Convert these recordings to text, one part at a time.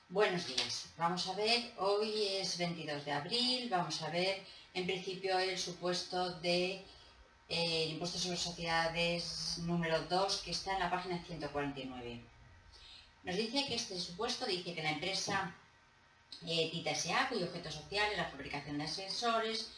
Buenos días. Vamos a ver, hoy es 22 de abril, vamos a ver en principio el supuesto de impuesto sobre sociedades número 2 que está en la página 149. Nos dice que este supuesto dice que la empresa Tita S.A., cuyo objeto social es la fabricación de ascensores,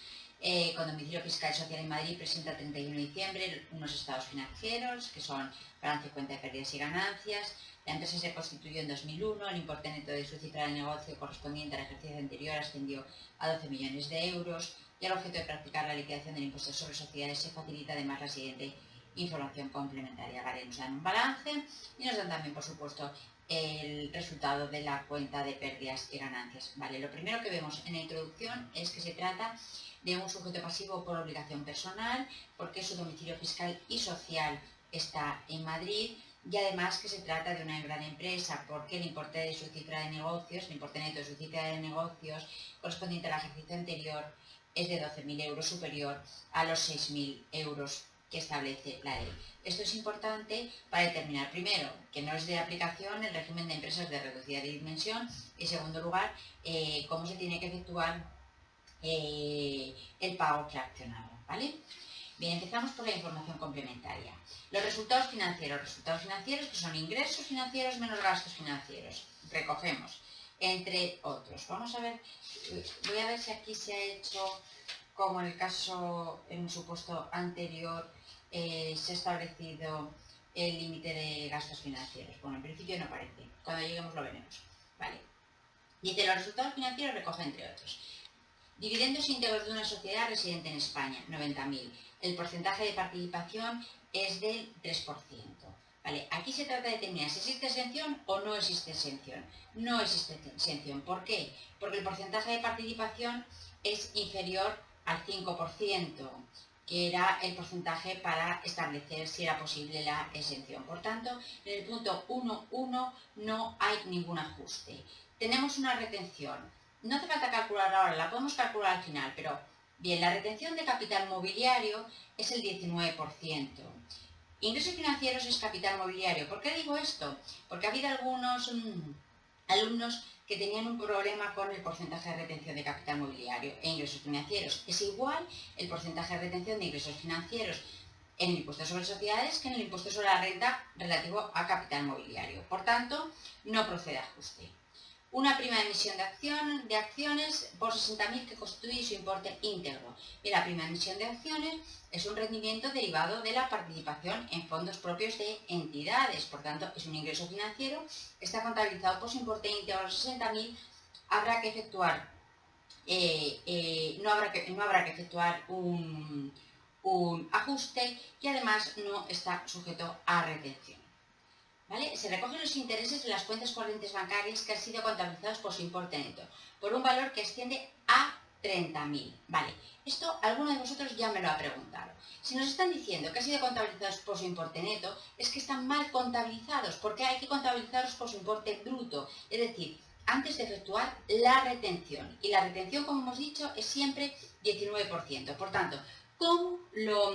con domicilio fiscal y social en Madrid, presenta el 31 de diciembre unos estados financieros que son balance y cuenta de pérdidas y ganancias. La empresa se constituyó en 2001, el importe neto de su cifra de negocio correspondiente al ejercicio anterior ascendió a 12 millones de euros y al objeto de practicar la liquidación del impuesto sobre sociedades se facilita además la siguiente información complementaria. Vale, nos dan un balance y nos dan también, por supuesto, el resultado de la cuenta de pérdidas y ganancias. Vale, lo primero que vemos en la introducción es que se trata de un sujeto pasivo por obligación personal, porque su domicilio fiscal y social está en Madrid, y además que se trata de una gran empresa, porque el importe de su cifra de negocios, el importe neto de su cifra de negocios correspondiente al ejercicio anterior es de 12.000 euros, superior a los 6.000 euros que establece la ley. Esto es importante para determinar, primero, que no es de aplicación el régimen de empresas de reducida dimensión y, en segundo lugar, cómo se tiene que efectuar el pago fraccionado, ¿vale? Bien, empezamos por la información complementaria. Los resultados financieros que son ingresos financieros menos gastos financieros. Recogemos, entre otros. Vamos a ver, voy a ver si aquí se ha hecho, como en el caso, en un supuesto anterior, se ha establecido el límite de gastos financieros. Bueno, en principio no parece. Cuando lleguemos lo veremos. Vale. Dice, los resultados financieros recoge, entre otros, dividendos íntegros de una sociedad residente en España, 90.000. El porcentaje de participación es del 3%. Vale, aquí se trata de determinar si existe exención o no existe exención. No existe exención. ¿Por qué? Porque el porcentaje de participación es inferior al 5%, que era el porcentaje para establecer si era posible la exención. Por tanto, en el punto 1.1 no hay ningún ajuste. Tenemos una retención. No hace falta calcular ahora, la podemos calcular al final, pero bien, la retención de capital mobiliario es el 19%. Ingresos financieros es capital mobiliario. ¿Por qué digo esto? Porque ha habido algunos alumnos que tenían un problema con el porcentaje de retención de capital mobiliario e ingresos financieros. Es igual el porcentaje de retención de ingresos financieros en el impuesto sobre sociedades que en el impuesto sobre la renta relativo a capital mobiliario. Por tanto, no procede ajuste. Una prima de emisión de acciones por 60.000 que constituye su importe íntegro. Y la prima de emisión de acciones es un rendimiento derivado de la participación en fondos propios de entidades. Por tanto, es un ingreso financiero, está contabilizado por su importe íntegro de 60.000. Habrá que efectuar, no habrá que efectuar un ajuste y además no está sujeto a retención. ¿Vale? Se recogen los intereses de las cuentas corrientes bancarias que han sido contabilizados por su importe neto, por un valor que asciende a 30.000. Vale, esto alguno de vosotros ya me lo ha preguntado. Si nos están diciendo que han sido contabilizados por su importe neto, es que están mal contabilizados, porque hay que contabilizarlos por su importe bruto, es decir, antes de efectuar la retención. Y la retención, como hemos dicho, es siempre 19%. Por tanto, ¿cómo lo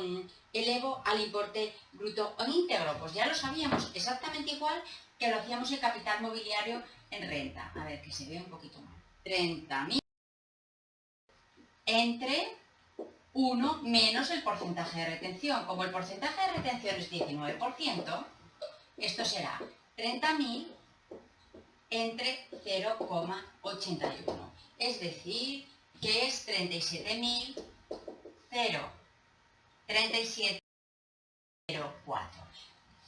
elevo al importe bruto o íntegro? Pues ya lo sabíamos, exactamente igual que lo hacíamos en capital mobiliario en renta. A ver, que se ve un poquito mal. 30.000 entre 1 menos el porcentaje de retención. Como el porcentaje de retención es 19%, esto será 30.000 entre 0,81. Es decir, que es 37.037,04.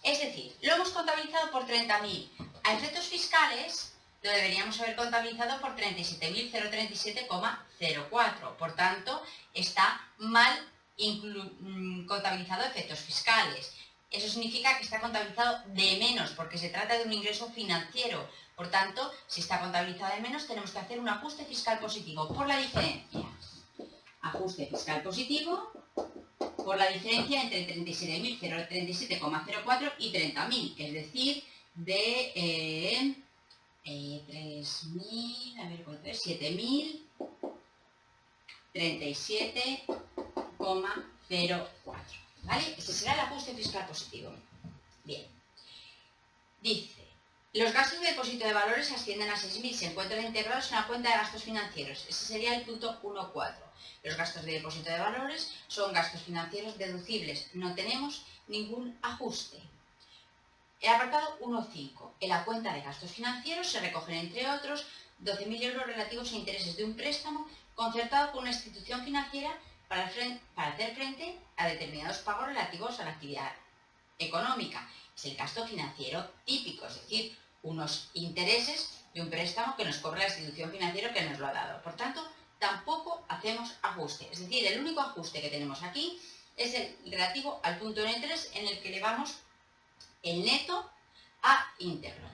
Es decir, lo hemos contabilizado por 30.000. A efectos fiscales lo deberíamos haber contabilizado por 37.037,04. Por tanto, está mal contabilizado a efectos fiscales. Eso significa que está contabilizado de menos, porque se trata de un ingreso financiero. Por tanto, si está contabilizado de menos, tenemos que hacer un ajuste fiscal positivo por la diferencia. Ajuste fiscal positivo por la diferencia entre 37.037,04 y 30.000, es decir, de 7.037,04. ¿Vale? Ese será el ajuste fiscal positivo. Bien. Dice, Los gastos de depósito de valores ascienden a 6.000, se encuentran integrados en la cuenta de gastos financieros. Ese sería el punto 1.4. Los gastos de depósito de valores son gastos financieros deducibles. No tenemos ningún ajuste. El apartado 1.5. En la cuenta de gastos financieros se recogen, entre otros, 12.000 euros relativos a intereses de un préstamo concertado con una institución financiera para hacer frente a determinados pagos relativos a la actividad económica. Es el gasto financiero típico, es decir, unos intereses de un préstamo que nos cobra la institución financiera que nos lo ha dado. Por tanto, tampoco hacemos ajuste. Es decir, el único ajuste que tenemos aquí es el relativo al punto N3 en el que elevamos el neto a íntegro.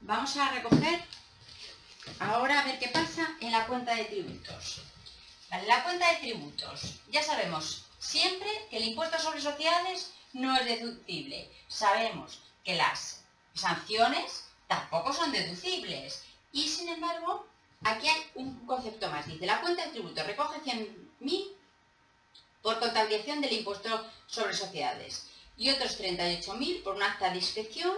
Vamos a recoger ahora a ver qué pasa en la cuenta de tributos. Vale, la cuenta de tributos, ya sabemos siempre que el impuesto sobre sociedades no es deducible. Sabemos que las sanciones tampoco son deducibles. Y sin embargo, aquí hay un concepto más. Dice, la cuenta de tributos recoge 100.000 por contabilización del impuesto sobre sociedades y otros 38.000 por un acta de discreción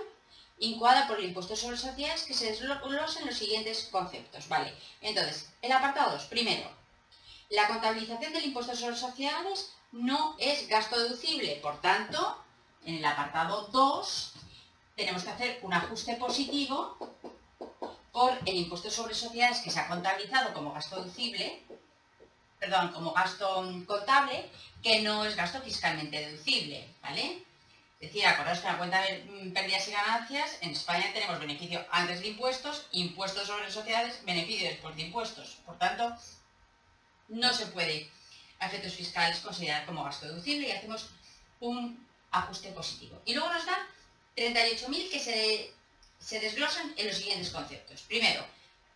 incoada por el impuesto sobre sociedades que se desglosan los siguientes conceptos. Vale, entonces, el apartado 2. Primero, la contabilización del impuesto sobre sociedades no es gasto deducible. Por tanto, en el apartado 2 tenemos que hacer un ajuste positivo por el impuesto sobre sociedades que se ha contabilizado como gasto deducible, perdón, como gasto contable, que no es gasto fiscalmente deducible, ¿vale? Es decir, acordaos que en la cuenta de pérdidas y ganancias, en España tenemos beneficio antes de impuestos, impuestos sobre sociedades, beneficio después de impuestos. Por tanto, no se puede a efectos fiscales considerar como gasto deducible y hacemos un ajuste positivo. Y luego nos da 38.000 que se desglosan en los siguientes conceptos. Primero,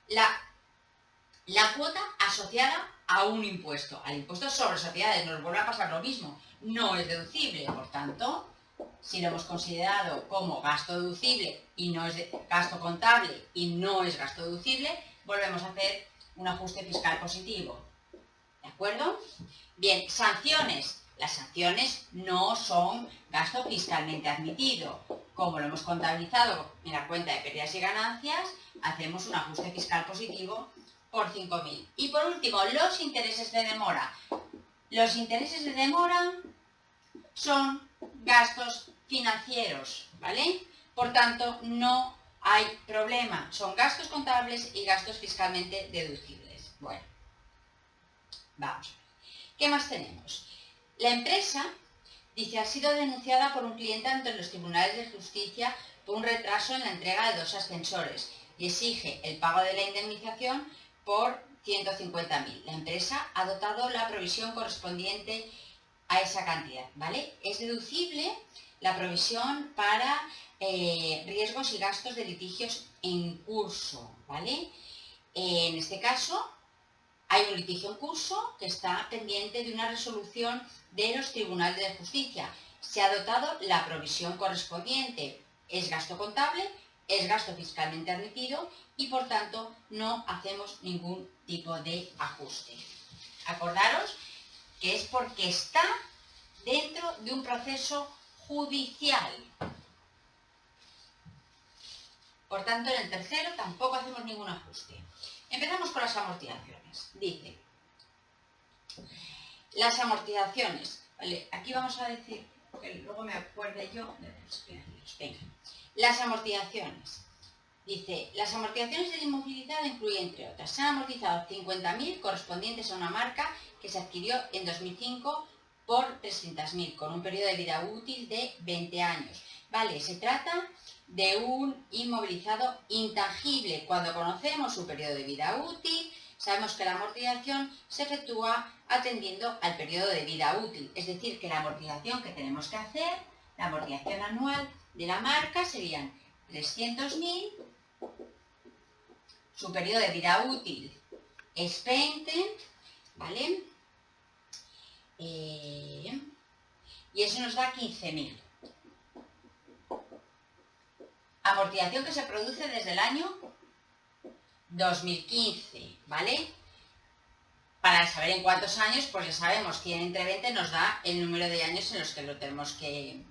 la cuota asociada a un impuesto. Al impuesto sobre sociedades nos vuelve a pasar lo mismo. No es deducible, por tanto, si lo hemos considerado como gasto deducible y no es gasto contable y no es gasto deducible, volvemos a hacer un ajuste fiscal positivo. ¿De acuerdo? Bien, sanciones. Las sanciones no son gasto fiscalmente admitido. Como lo hemos contabilizado en la cuenta de pérdidas y ganancias, hacemos un ajuste fiscal positivo por 5.000. Y por último, los intereses de demora. Los intereses de demora son gastos financieros, ¿vale? Por tanto, no hay problema. Son gastos contables y gastos fiscalmente deducibles. Bueno, vamos a ver. ¿Qué más tenemos? La empresa, dice, ha sido denunciada por un cliente ante los tribunales de justicia por un retraso en la entrega de 2 ascensores y exige el pago de la indemnización por 150.000. La empresa ha dotado la provisión correspondiente a esa cantidad, ¿vale? Es deducible la provisión para riesgos y gastos de litigios en curso, ¿vale? En este caso, hay un litigio en curso que está pendiente de una resolución de los tribunales de justicia. Se ha dotado la provisión correspondiente. Es gasto contable, es gasto fiscalmente admitido y por tanto no hacemos ningún tipo de ajuste. Acordaros que es porque está dentro de un proceso judicial. Por tanto, en el tercero tampoco hacemos ningún ajuste. Empezamos con las amortizaciones. Dice, las amortizaciones, ¿vale? Aquí vamos a decir, que luego me acuerde yo de los financieros. Venga, las amortizaciones. Dice, las amortizaciones del inmovilizado incluyen, entre otras, se han amortizado 50.000 correspondientes a una marca que se adquirió en 2005 por 300.000, con un periodo de vida útil de 20 años. Vale, se trata de un inmovilizado intangible. Cuando conocemos su periodo de vida útil, sabemos que la amortización se efectúa atendiendo al periodo de vida útil. Es decir, que la amortización que tenemos que hacer, la amortización anual de la marca serían 300.000, su periodo de vida útil es 20, ¿vale? Y eso nos da 15.000. Amortización que se produce desde el año 2015, ¿vale? Para saber en cuántos años, pues ya sabemos, 100 entre 20 nos da el número de años en los que lo tenemos que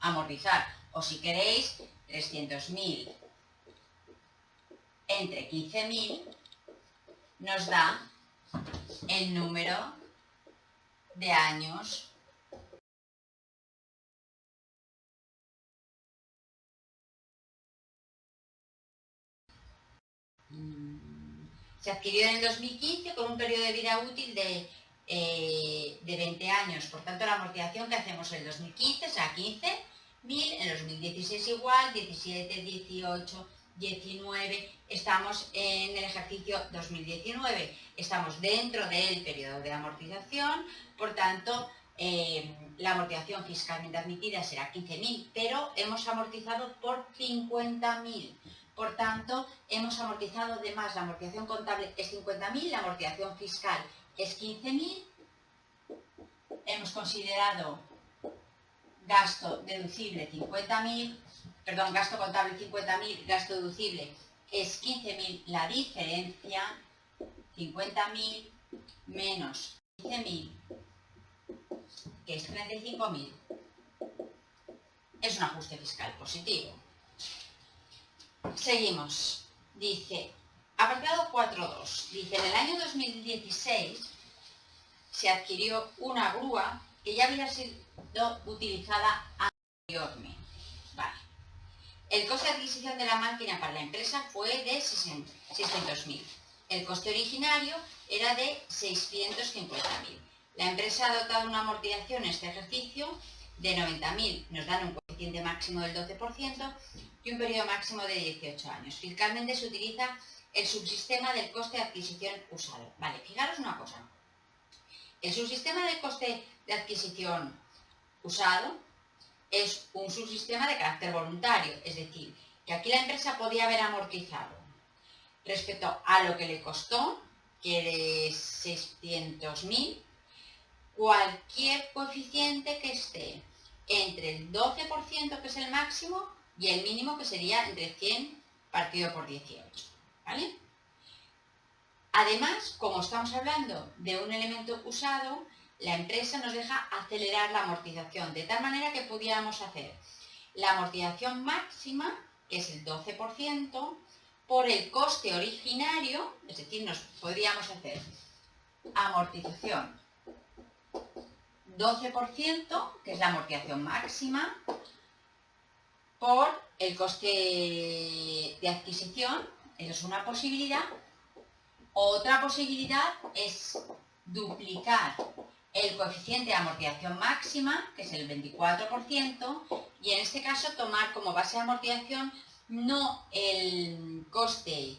amortizar. O si queréis, 300.000 entre 15.000 nos da el número de años se adquirió en el 2015 con un periodo de vida útil de 20 años. Por tanto, la amortización que hacemos en el 2015 será 15.000, en el 2016 igual, 17, 18, 19, estamos en el ejercicio 2019, estamos dentro del periodo de amortización, por tanto, la amortización fiscalmente admitida será 15.000, pero hemos amortizado por 50.000. Por tanto, hemos amortizado de más, la amortización contable es 50.000, la amortización fiscal es 15.000, hemos considerado gasto deducible 50.000, perdón, gasto contable 50.000, gasto deducible es 15.000, la diferencia 50.000 menos 15.000, que es 35.000, es un ajuste fiscal positivo. Seguimos. Dice, apartado 4.2. Dice, en el año 2016 se adquirió una grúa que ya había sido utilizada anteriormente. Vale. El coste de adquisición de la máquina para la empresa fue de 600.000. El coste originario era de 650.000. La empresa ha dotado una amortización en este ejercicio de 90.000. Nos dan un coeficiente máximo del 12% y un periodo máximo de 18 años. Fiscalmente se utiliza el subsistema del coste de adquisición usado. Vale, fijaros una cosa. El subsistema del coste de adquisición usado es un subsistema de carácter voluntario, es decir, que aquí la empresa podía haber amortizado respecto a lo que le costó, que es 600.000, cualquier coeficiente que esté entre el 12%, que es el máximo, y el mínimo, que sería entre 100 partido por 18, ¿vale? Además, como estamos hablando de un elemento usado, la empresa nos deja acelerar la amortización, de tal manera que pudiéramos hacer la amortización máxima, que es el 12%, por el coste originario, es decir, nos podríamos hacer amortización 12%, que es la amortización máxima, por el coste de adquisición. Eso es una posibilidad. Otra posibilidad es duplicar el coeficiente de amortización máxima, que es el 24%, y en este caso tomar como base de amortización no el coste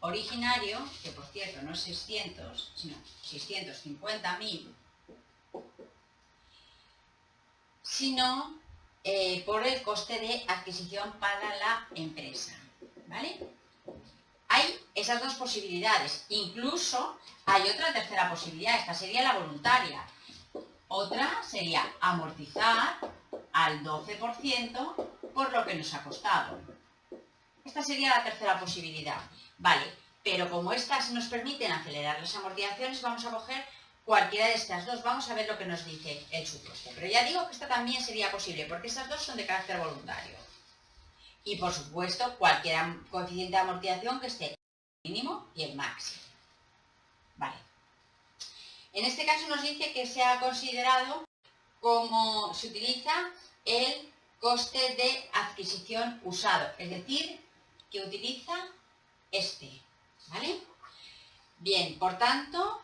originario, que por cierto no es 600, sino 650.000, sino por el coste de adquisición para la empresa, ¿vale? Hay esas dos posibilidades. Incluso hay otra tercera posibilidad. Esta sería la voluntaria. Otra sería amortizar al 12% por lo que nos ha costado. Esta sería la tercera posibilidad. Vale, pero como estas nos permiten acelerar las amortizaciones, vamos a coger cualquiera de estas dos. Vamos a ver lo que nos dice el supuesto. Pero ya digo que esta también sería posible, porque estas dos son de carácter voluntario. Y por supuesto, cualquier coeficiente de amortización que esté el mínimo y el máximo. Vale. En este caso nos dice que se ha considerado como se utiliza el coste de adquisición usado, es decir, que utiliza este, ¿vale? Bien, por tanto,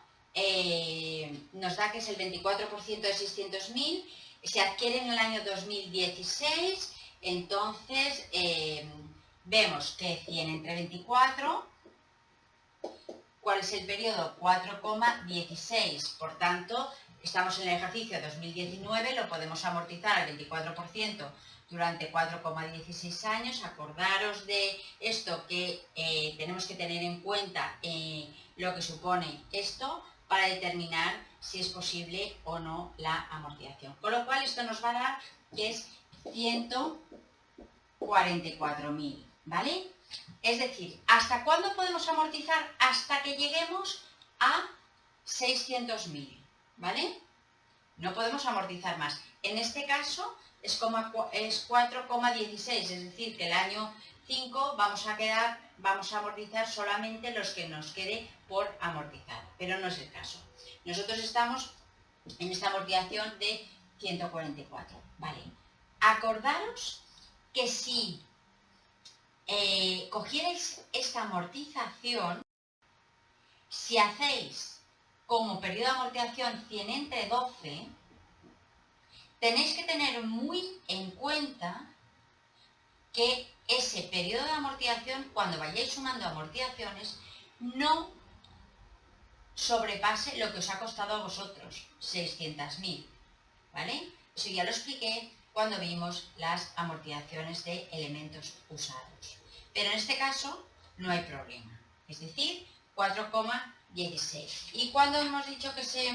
nos da que es el 24% de 600.000, se adquiere en el año 2016, entonces vemos que 100 entre 24, ¿cuál es el periodo? 4,16, por tanto, estamos en el ejercicio 2019, lo podemos amortizar al 24% durante 4,16 años. Acordaros de esto, que tenemos que tener en cuenta lo que supone esto para determinar si es posible o no la amortización. Con lo cual esto nos va a dar que es 144.000, ¿vale? Es decir, ¿hasta cuándo podemos amortizar? Hasta que lleguemos a 600.000, ¿vale? No podemos amortizar más. En este caso, es 4,16, es decir, que el año 5 vamos a amortizar solamente los que nos quede por amortizar, pero no es el caso. Nosotros estamos en esta amortización de 144, ¿vale? Acordaros que si cogierais esta amortización, si hacéis como periodo de amortización 100 entre 12, tenéis que tener muy en cuenta que ese periodo de amortización, cuando vayáis sumando amortizaciones, no sobrepase lo que os ha costado a vosotros, 600.000, ¿vale? Eso ya lo expliqué cuando vimos las amortizaciones de elementos usados. Pero en este caso no hay problema, es decir, 4,16. ¿Y cuando hemos dicho que se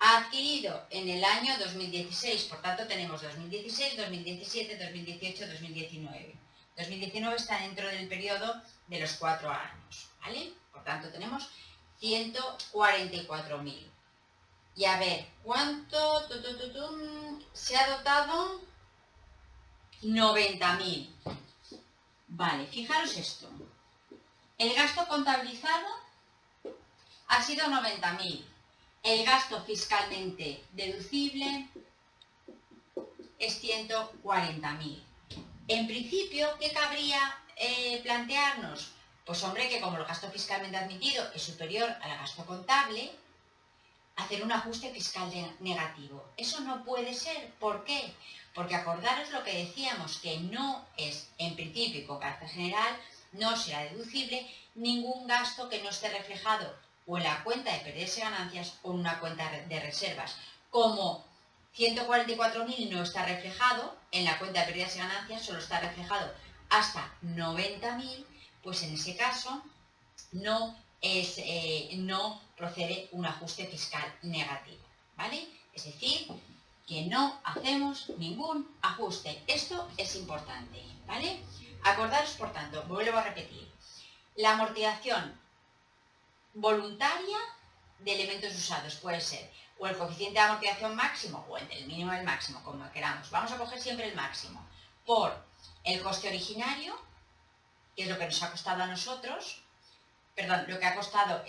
ha adquirido? En el año 2016, por tanto tenemos 2016, 2017, 2018, 2019. 2019 está dentro del periodo de los 4 años, ¿vale? Por tanto tenemos 144.000. Y a ver, ¿cuánto se ha dotado? 90.000. Vale, fijaros esto. El gasto contabilizado ha sido 90.000. El gasto fiscalmente deducible es 140.000. En principio, ¿qué cabría plantearnos? Pues hombre, que como el gasto fiscalmente admitido es superior al gasto contable, hacer un ajuste fiscal negativo. Eso no puede ser. ¿Por qué? Porque acordaros lo que decíamos, que no es, en principio y con carácter general, no será deducible ningún gasto que no esté reflejado o en la cuenta de pérdidas y ganancias o en una cuenta de reservas. Como 144.000 no está reflejado en la cuenta de pérdidas y ganancias, solo está reflejado hasta 90.000, pues en ese caso no procede un ajuste fiscal negativo, ¿vale? Es decir, que no hacemos ningún ajuste. Esto es importante, ¿vale? Acordaros, por tanto, vuelvo a repetir, la amortización voluntaria de elementos usados puede ser o el coeficiente de amortización máximo o entre el mínimo y el máximo, como queramos. Vamos a coger siempre el máximo, por el coste originario, que es lo que nos ha costado a nosotros, perdón, lo que ha costado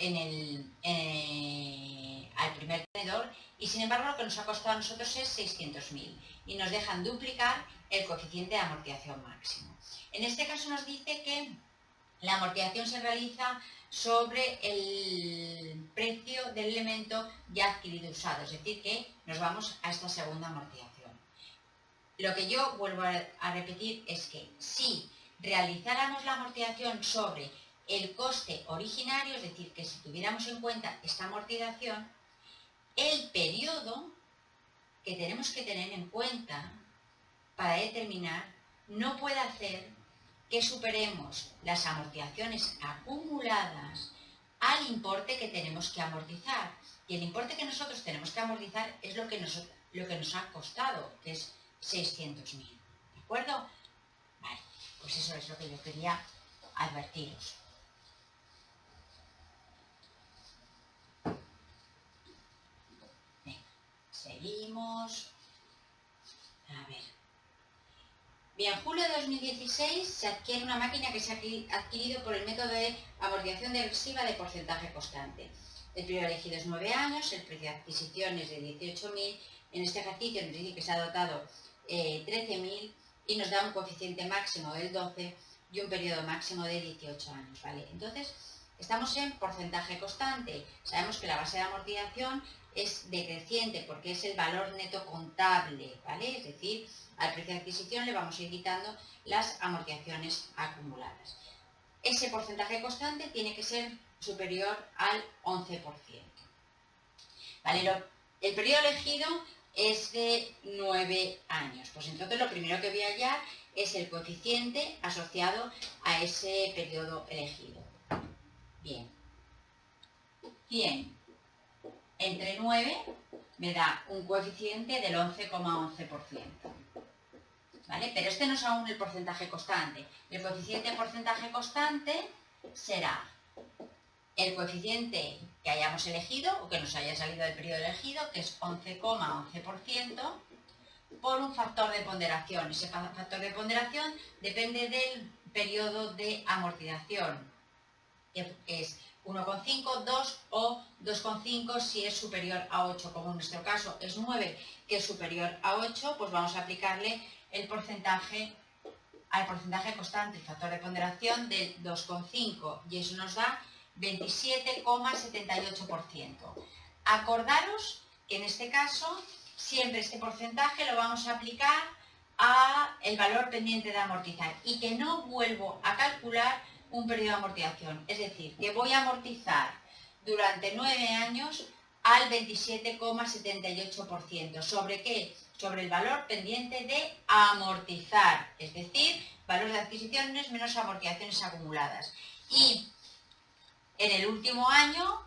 al primer tenedor, y sin embargo lo que nos ha costado a nosotros es 600.000 y nos dejan duplicar el coeficiente de amortización máximo. En este caso nos dice que la amortización se realiza sobre el precio del elemento ya adquirido usado, es decir, que nos vamos a esta segunda amortización. Lo que yo vuelvo a repetir es que si realizáramos la amortización sobre el coste originario, es decir, que si tuviéramos en cuenta esta amortización, el periodo que tenemos que tener en cuenta para determinar no puede hacer que superemos las amortizaciones acumuladas al importe que tenemos que amortizar. Y el importe que nosotros tenemos que amortizar es lo que nos ha costado, que es 600.000. ¿De acuerdo? Vale, pues eso es lo que yo quería advertiros. Venga, seguimos. A ver. Bien, en julio de 2016 se adquiere una máquina que se ha adquirido por el método de amortización degresiva de porcentaje constante. El periodo elegido es 9 años, el precio de adquisición es de 18.000. En este ejercicio nos dice que se ha dotado 13.000 y nos da un coeficiente máximo del 12 y un periodo máximo de 18 años, ¿vale? Entonces, estamos en porcentaje constante. Sabemos que la base de amortización es decreciente porque es el valor neto contable, ¿vale? Es decir, al precio de adquisición le vamos a ir quitando las amortizaciones acumuladas. Ese porcentaje constante tiene que ser superior al 11%. ¿Vale? El periodo elegido es de 9 años. Pues entonces lo primero que voy a hallar es el coeficiente asociado a ese periodo elegido. Bien. 100 entre 9 me da un coeficiente del 11,11%. ¿Vale? Pero este no es aún el porcentaje constante. El coeficiente de porcentaje constante será el coeficiente que hayamos elegido o que nos haya salido del periodo elegido, que es 11,11%, por un factor de ponderación. Ese factor de ponderación depende del periodo de amortización, que es 1,5, 2 o 2,5 si es superior a 8, como en nuestro caso es 9, que es superior a 8, pues vamos a aplicarle el porcentaje al porcentaje constante, el factor de ponderación del 2,5, y eso nos da 27,78%. Acordaros que en este caso siempre este porcentaje lo vamos a aplicar a el valor pendiente de amortizar y que no vuelvo a calcular un periodo de amortización. Es decir, que voy a amortizar durante 9 años al 27,78%. ¿Sobre qué? Sobre el valor pendiente de amortizar, es decir, valor de adquisiciones menos amortizaciones acumuladas. Y en el último año,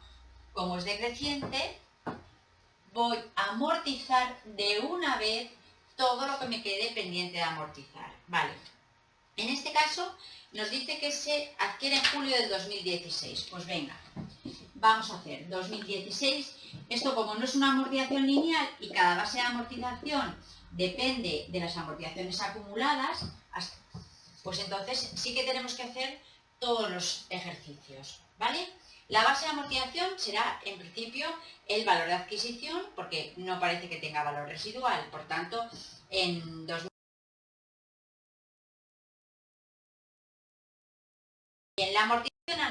como es decreciente, voy a amortizar de una vez todo lo que me quede pendiente de amortizar. Vale. En este caso nos dice que se adquiere en julio del 2016. Pues venga, vamos a hacer 2016. Esto, como no es una amortización lineal y cada base de amortización depende de las amortizaciones acumuladas, pues entonces sí que tenemos que hacer todos los ejercicios, ¿vale? La base de amortización será, en principio, el valor de adquisición, porque no parece que tenga valor residual. Por tanto, en 2000. En la amortización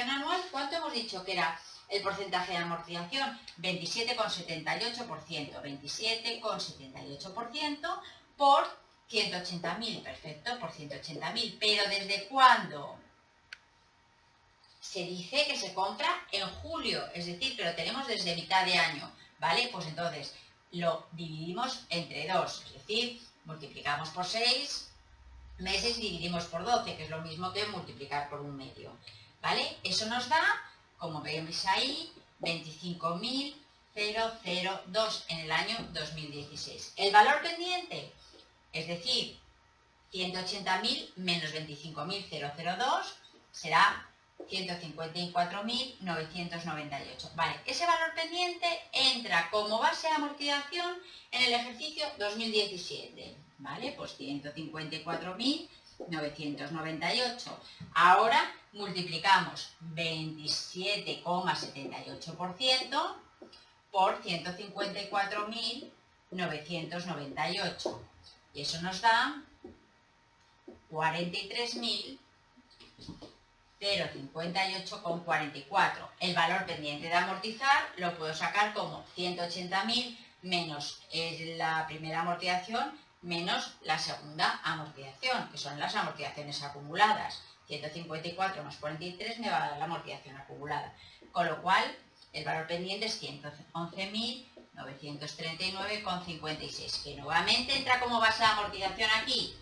anual, ¿cuánto hemos dicho que era el porcentaje de amortización? 27,78%. 27,78% por 180.000. Perfecto, por 180.000. Pero ¿desde cuándo? Se dice que se compra en julio, es decir, que lo tenemos desde mitad de año, ¿vale? Pues entonces lo dividimos entre 2, es decir, multiplicamos por 6 meses y dividimos por 12, que es lo mismo que multiplicar por un medio, ¿vale? Eso nos da, como vemos ahí, 25.002 en el año 2016. El valor pendiente, es decir, 180.000 menos 25.002 será 154.998. Vale, ese valor pendiente entra como base de amortización en el ejercicio 2017. ¿Vale? Pues 154.998. Ahora multiplicamos 27,78% por 154.998. Y eso nos da 43.058,44. El valor pendiente de amortizar lo puedo sacar como 180.000 menos la primera amortización menos la segunda amortización, que son las amortizaciones acumuladas. 154 más 43 me va a dar la amortización acumulada. Con lo cual, el valor pendiente es 111.939,56, que nuevamente entra como base de amortización aquí.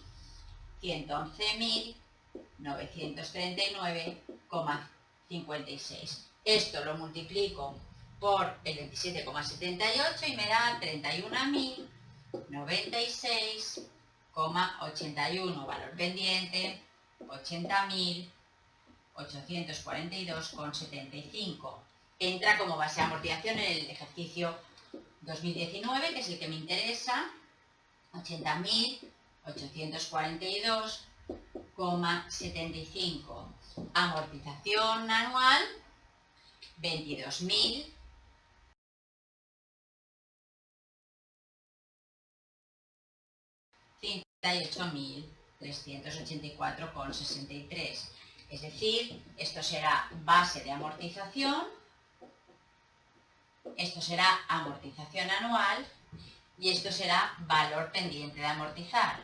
111.939,56. Esto lo multiplico por el 27,78 y me da 31.096,81. Valor pendiente 80.842,75. Entra como base de amortización en el ejercicio 2019, que es el que me interesa, 80.842,75. Amortización anual 22.000. 58.384,63. Es decir, esto será base de amortización, esto será amortización anual y esto será valor pendiente de amortizar.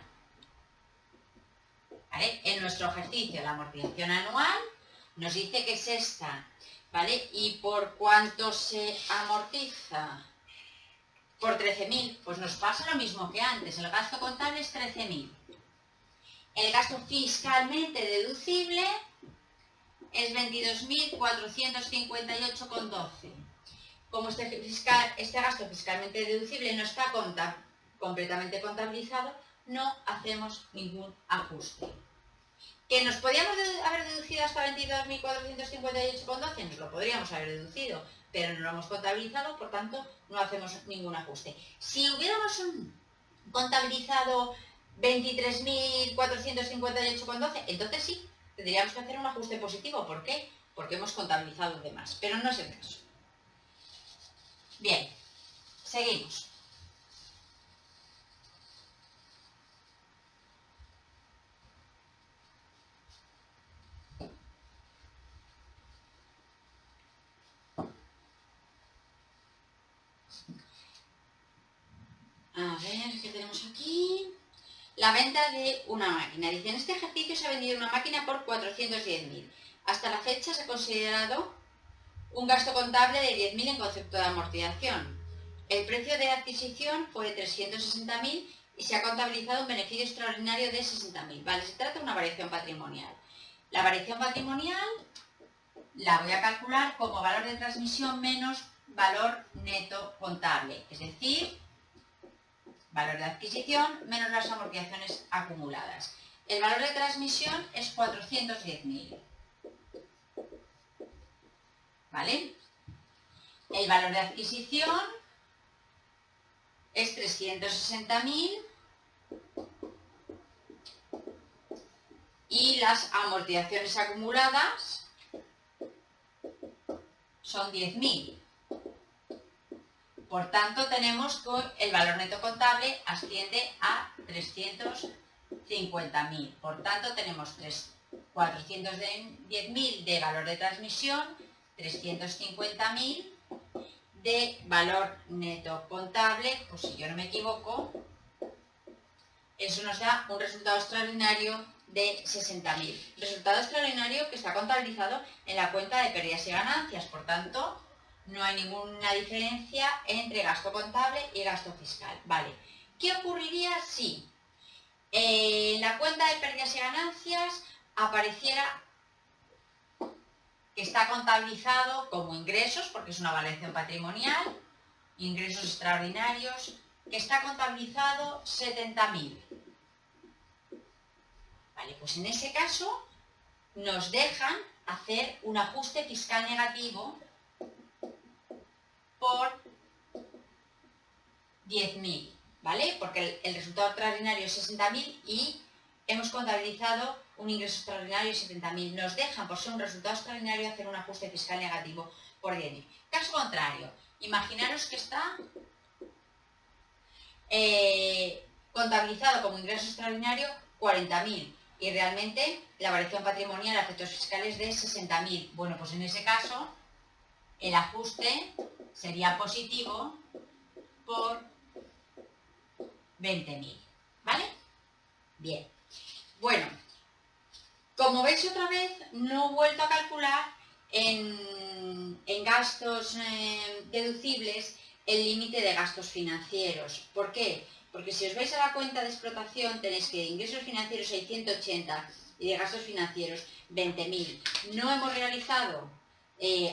¿Vale? En nuestro ejercicio, la amortización anual nos dice que es esta, ¿vale? ¿Y por cuánto se amortiza? Por 13.000, pues nos pasa lo mismo que antes, el gasto contable es 13.000. El gasto fiscalmente deducible es 22.458,12. Como este gasto fiscalmente deducible no está completamente contabilizado, no hacemos ningún ajuste. ¿Que nos podíamos haber deducido hasta 22.458,12? Nos lo podríamos haber deducido, pero no lo hemos contabilizado, por tanto no hacemos ningún ajuste. Si hubiéramos contabilizado 23.458,12, entonces sí, tendríamos que hacer un ajuste positivo. ¿Por qué? Porque hemos contabilizado de más, pero no es el caso. Bien, seguimos. A ver, ¿qué tenemos aquí? La venta de una máquina. Dice, en este ejercicio se ha vendido una máquina por 410.000. Hasta la fecha se ha considerado un gasto contable de 10.000 en concepto de amortización. El precio de adquisición fue de 360.000 y se ha contabilizado un beneficio extraordinario de 60.000. Vale, se trata de una variación patrimonial. La variación patrimonial la voy a calcular como valor de transmisión menos valor neto contable, es decir, valor de adquisición menos las amortizaciones acumuladas. El valor de transmisión es 410.000. ¿Vale? El valor de adquisición es 360.000 y las amortizaciones acumuladas son 10.000. Por tanto, tenemos que el valor neto contable asciende a 350.000. Por tanto, tenemos 410.000 de valor de transmisión, 350.000 de valor neto contable, pues si yo no me equivoco, eso nos da un resultado extraordinario de 60.000. Resultado extraordinario que está contabilizado en la cuenta de pérdidas y ganancias, por tanto, no hay ninguna diferencia entre gasto contable y gasto fiscal. Vale, ¿qué ocurriría si en la cuenta de pérdidas y ganancias apareciera que está contabilizado como ingresos, porque es una variación patrimonial, ingresos extraordinarios, que está contabilizado 70.000? Vale, pues en ese caso nos dejan hacer un ajuste fiscal negativo por 10.000, ¿vale? Porque el resultado extraordinario es 60.000 y hemos contabilizado un ingreso extraordinario de 70.000. Nos dejan, por ser un resultado extraordinario, hacer un ajuste fiscal negativo por 10.000. Caso contrario, imaginaros que está contabilizado como ingreso extraordinario 40.000 y realmente la variación patrimonial a efectos fiscales de 60.000. Bueno, pues en ese caso el ajuste sería positivo por 20.000, ¿vale? Bien. Bueno, como veis otra vez, no he vuelto a calcular en gastos deducibles el límite de gastos financieros. ¿Por qué? Porque si os vais a la cuenta de explotación tenéis que de ingresos financieros hay 180 y de gastos financieros 20.000. No hemos realizado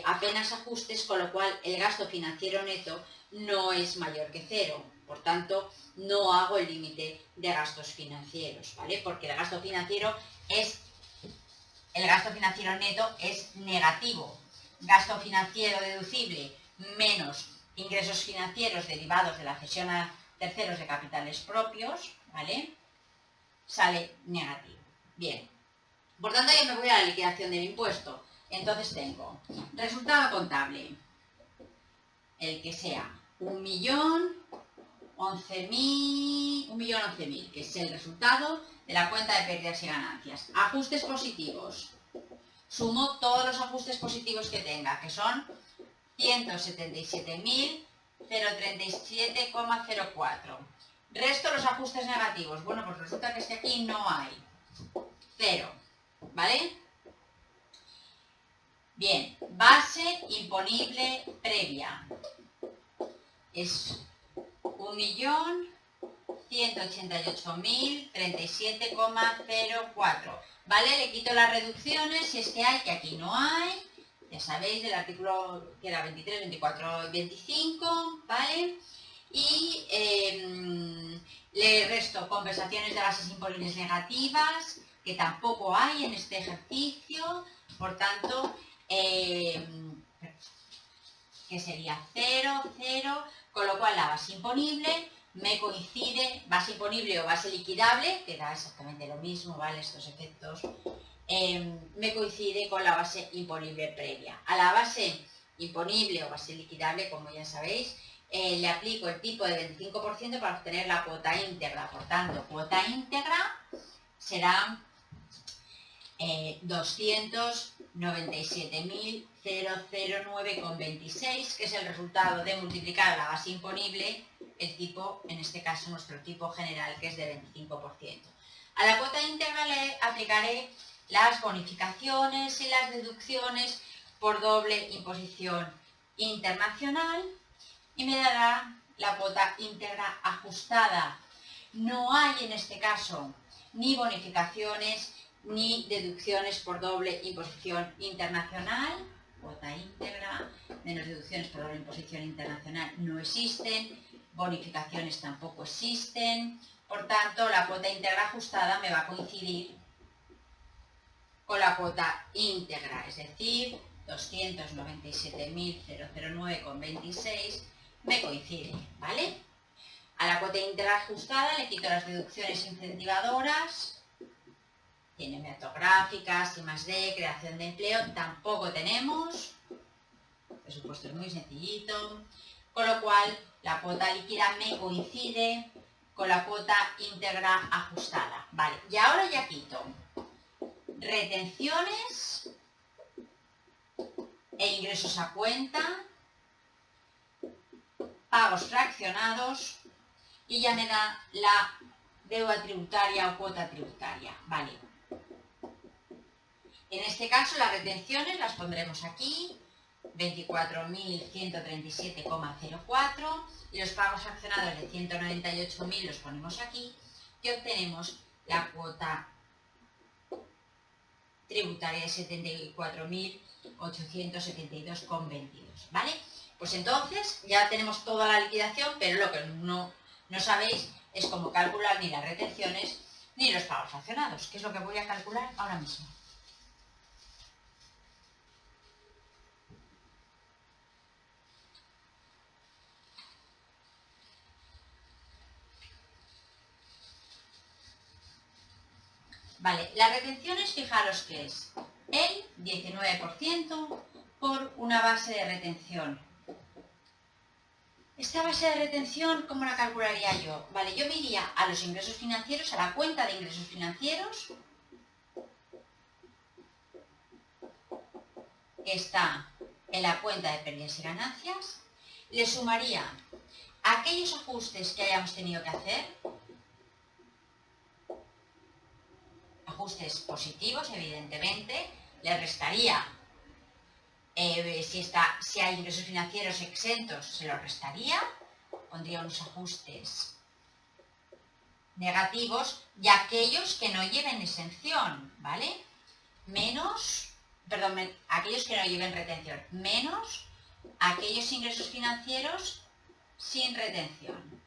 apenas ajustes, con lo cual el gasto financiero neto no es mayor que cero. Por tanto, no hago el límite de gastos financieros, ¿vale? Porque el gasto financiero neto es negativo. Gasto financiero deducible menos ingresos financieros derivados de la cesión a terceros de capitales propios, ¿vale? Sale negativo. Bien. Por tanto, yo me voy a la liquidación del impuesto. Entonces tengo resultado contable, el que sea 1.011.000, que es el resultado de la cuenta de pérdidas y ganancias. Ajustes positivos. Sumo todos los ajustes positivos que tenga, que son 177.037,04. Resto los ajustes negativos. Bueno, pues resulta que es que aquí no hay. 0. ¿Vale? Bien, base imponible previa. Es 1.188.037,04. ¿Vale? Le quito las reducciones si es que hay, que aquí no hay. Ya sabéis del artículo que era 23, 24 y 25, ¿vale? Y le resto compensaciones de bases imponibles negativas, que tampoco hay en este ejercicio, por tanto, que sería 0, 0, con lo cual la base imponible me coincide, base imponible o base liquidable, que da exactamente lo mismo, ¿vale? Estos efectos, me coincide con la base imponible previa. A la base imponible o base liquidable, como ya sabéis, le aplico el tipo de 25% para obtener la cuota íntegra. Por tanto, cuota íntegra será 297.009,26, que es el resultado de multiplicar la base imponible, el tipo, en este caso nuestro tipo general, que es de 25%. A la cuota íntegra le aplicaré las bonificaciones y las deducciones por doble imposición internacional y me dará la cuota íntegra ajustada. No hay en este caso ni bonificaciones ni deducciones por doble imposición internacional. Cuota íntegra menos deducciones por doble imposición internacional no existen, bonificaciones tampoco existen, por tanto la cuota íntegra ajustada me va a coincidir con la cuota íntegra, es decir, 297.009,26 me coincide, ¿vale? A la cuota íntegra ajustada le quito las deducciones incentivadoras, cinematográficas, I+D, creación de empleo, tampoco tenemos, el presupuesto es muy sencillito, con lo cual la cuota líquida me coincide con la cuota íntegra ajustada. Vale, y ahora ya quito retenciones e ingresos a cuenta, pagos fraccionados y ya me da la deuda tributaria o cuota tributaria. Vale. En este caso las retenciones las pondremos aquí, 24.137,04 y los pagos fraccionados de 198.000 los ponemos aquí y obtenemos la cuota tributaria de 74.872,22, ¿vale? Pues entonces ya tenemos toda la liquidación, pero lo que no sabéis es cómo calcular ni las retenciones ni los pagos fraccionados, que es lo que voy a calcular ahora mismo. Vale, las retenciones, fijaros que es el 19% por una base de retención. Esta base de retención, ¿cómo la calcularía yo? Vale, yo me iría a los ingresos financieros, a la cuenta de ingresos financieros, que está en la cuenta de pérdidas y ganancias, le sumaría aquellos ajustes que hayamos tenido que hacer, ajustes positivos, evidentemente, le restaría, si hay ingresos financieros exentos, se los restaría, pondría unos ajustes negativos y aquellos que no lleven exención, ¿vale? Aquellos que no lleven retención, menos aquellos ingresos financieros sin retención.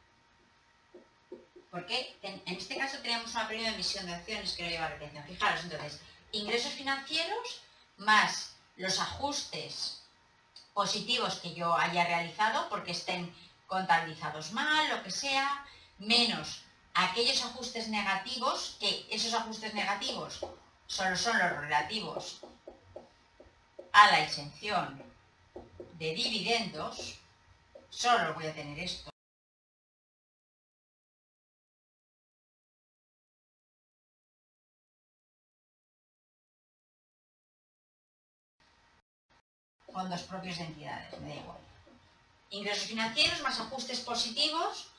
Porque en este caso tenemos una primera emisión de acciones que no lleva retención. Fijaros, entonces, ingresos financieros más los ajustes positivos que yo haya realizado porque estén contabilizados mal, lo que sea, menos aquellos ajustes negativos, que esos ajustes negativos solo son los relativos a la exención de dividendos, solo voy a tener esto. Fondos propios de entidades, me da igual. Ingresos financieros más ajustes positivos,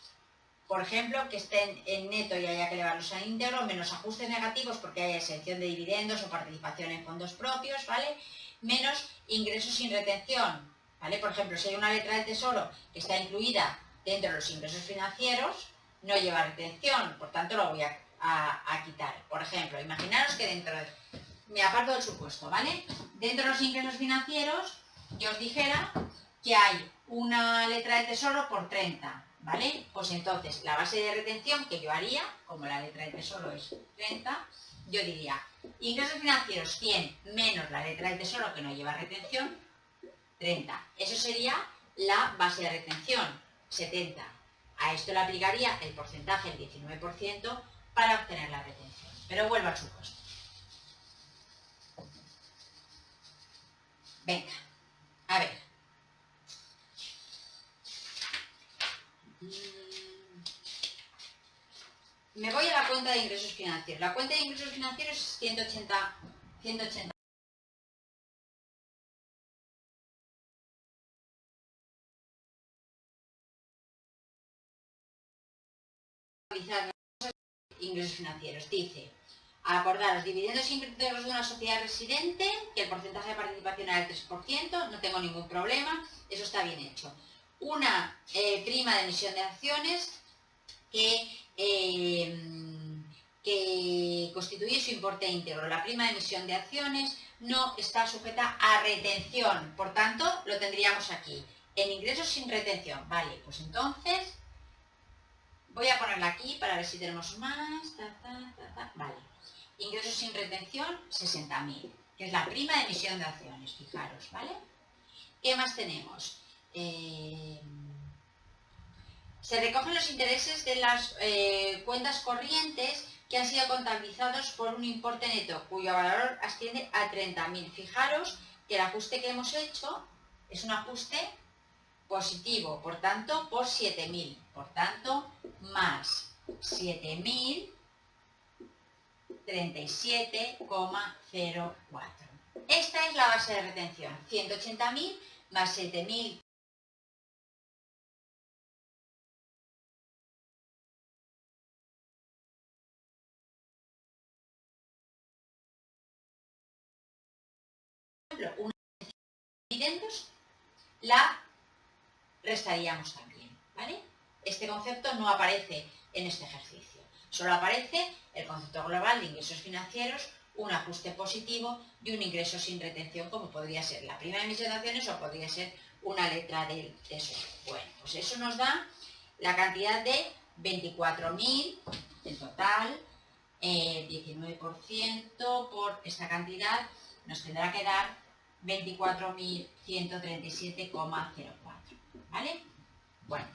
por ejemplo, que estén en neto y haya que elevarlos a íntegro, menos ajustes negativos porque haya exención de dividendos o participación en fondos propios, ¿vale? Menos ingresos sin retención, ¿vale? Por ejemplo, si hay una letra del Tesoro que está incluida dentro de los ingresos financieros, no lleva retención, por tanto lo voy a quitar. Por ejemplo, imaginaros que dentro de... Me aparto del supuesto, ¿vale? Dentro de los ingresos financieros, yo os dijera que hay una letra del Tesoro por 30, ¿vale? Pues entonces, la base de retención que yo haría, como la letra del Tesoro es 30, yo diría, ingresos financieros 100 menos la letra del Tesoro que no lleva retención, 30. Eso sería la base de retención, 70. A esto le aplicaría el porcentaje del 19% para obtener la retención. Pero vuelvo al supuesto. Venga, a ver. Me voy a la cuenta de ingresos financieros. La cuenta de ingresos financieros es 180. Ingresos financieros. Dice, acordar los dividendos íntegros de una sociedad residente, que el porcentaje de participación era del 3%, no tengo ningún problema, eso está bien hecho. Una prima de emisión de acciones que constituye su importe íntegro. La prima de emisión de acciones no está sujeta a retención, por tanto, lo tendríamos aquí. En ingresos sin retención, vale, pues entonces voy a ponerla aquí para ver si tenemos más. Vale. Ingresos sin retención, 60.000, que es la prima de emisión de acciones, fijaros, ¿vale? ¿Qué más tenemos? Se recogen los intereses de las cuentas corrientes que han sido contabilizados por un importe neto cuyo valor asciende a 30.000. Fijaros que el ajuste que hemos hecho es un ajuste positivo, por tanto, por 7.000. Por tanto, más 7.037,04. Esta es la base de retención. 180.000 más 7.000. Unos dividendos, la restaríamos también, ¿vale? Este concepto no aparece en este ejercicio. Solo aparece el concepto global de ingresos financieros, un ajuste positivo y un ingreso sin retención, como podría ser la prima de emisión de acciones o podría ser una letra del tesoro. Bueno, pues eso nos da la cantidad de 24.000 en total, 19% por esta cantidad nos tendrá que dar 24.137,04, ¿vale? Bueno,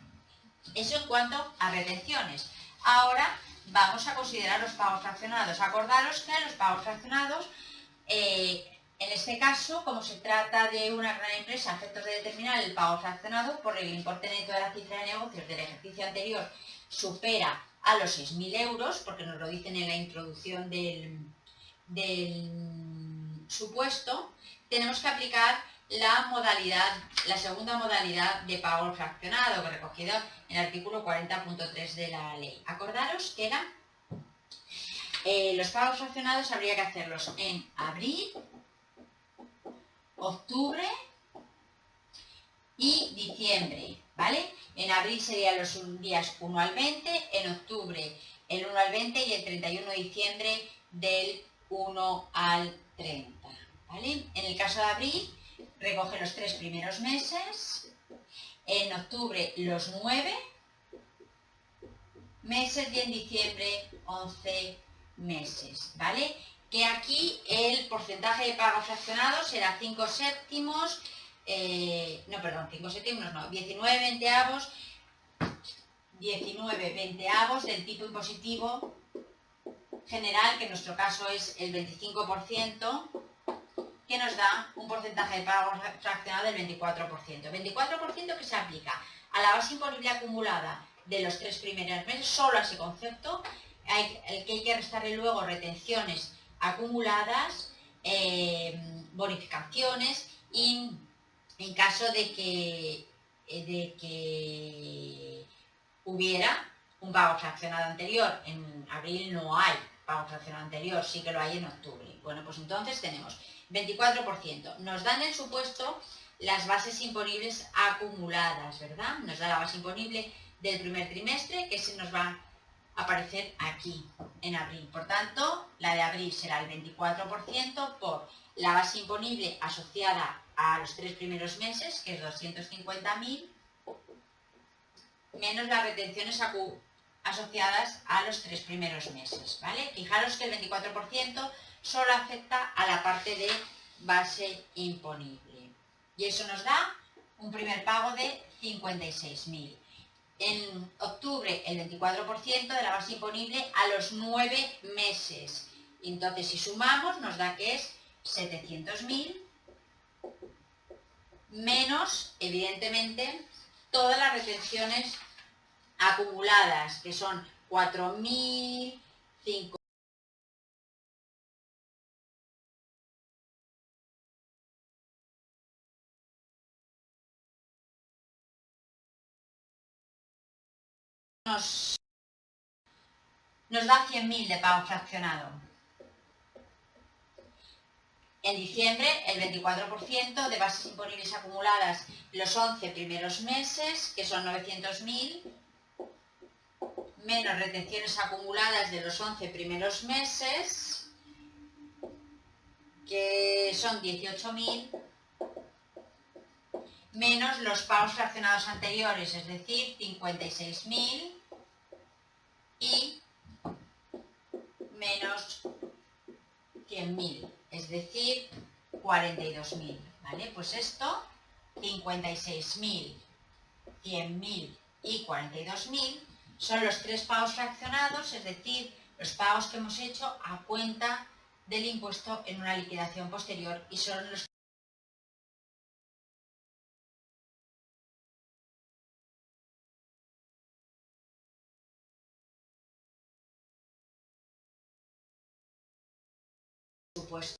eso en cuanto a retenciones. Ahora vamos a considerar los pagos fraccionados. Acordaros que los pagos fraccionados, en este caso, como se trata de una gran empresa a efectos de determinar el pago fraccionado, por el importe neto de la cifra de negocios del ejercicio anterior supera a los 6.000 euros, porque nos lo dicen en la introducción del supuesto, tenemos que aplicar la segunda modalidad de pago fraccionado, recogido en el artículo 40.3 de la ley. Acordaros que era los pagos fraccionados habría que hacerlos en abril, octubre y diciembre, ¿vale? En abril serían los días 1 al 20, en octubre el 1 al 20 y el 31 de diciembre del 1 al 30, ¿vale? En el caso de abril recoge los 3 primeros meses, en octubre los 9 meses y en diciembre 11 meses, ¿vale? Que aquí el porcentaje de pago fraccionado será 5 séptimos, 19 veinteavos del tipo impositivo general, que en nuestro caso es el 25%, que nos da un porcentaje de pago fraccionado del 24%. 24% que se aplica a la base imponible acumulada de los 3 primeros meses, solo a ese concepto, que hay que restarle luego retenciones acumuladas, bonificaciones, y en caso de que hubiera un pago fraccionado anterior. En abril no hay pago fraccionado anterior, sí que lo hay en octubre. Bueno, pues entonces tenemos 24%. Nos dan el supuesto las bases imponibles acumuladas, ¿verdad? Nos da la base imponible del primer trimestre, que se nos va a aparecer aquí, en abril. Por tanto, la de abril será el 24% por la base imponible asociada a los 3 primeros meses, que es 250.000, menos las retenciones asociadas a los 3 primeros meses, ¿vale? Fijaros que el 24% solo afecta a la parte de base imponible. Y eso nos da un primer pago de 56.000. En octubre el 24% de la base imponible a los 9 meses. Y entonces si sumamos nos da que es 700.000 menos, evidentemente, todas las retenciones acumuladas, que son 4.000, 5.000. Nos da 100.000 de pago fraccionado. En diciembre, el 24% de bases imponibles acumuladas los 11 primeros meses, que son 900.000, menos retenciones acumuladas de los 11 primeros meses, que son 18.000, menos los pagos fraccionados anteriores, es decir, 56.000, y menos 100.000, es decir, 42.000, ¿vale? Pues esto, 56.000, 100.000 y 42.000 son los tres pagos fraccionados, es decir, los pagos que hemos hecho a cuenta del impuesto en una liquidación posterior y son los supuestos.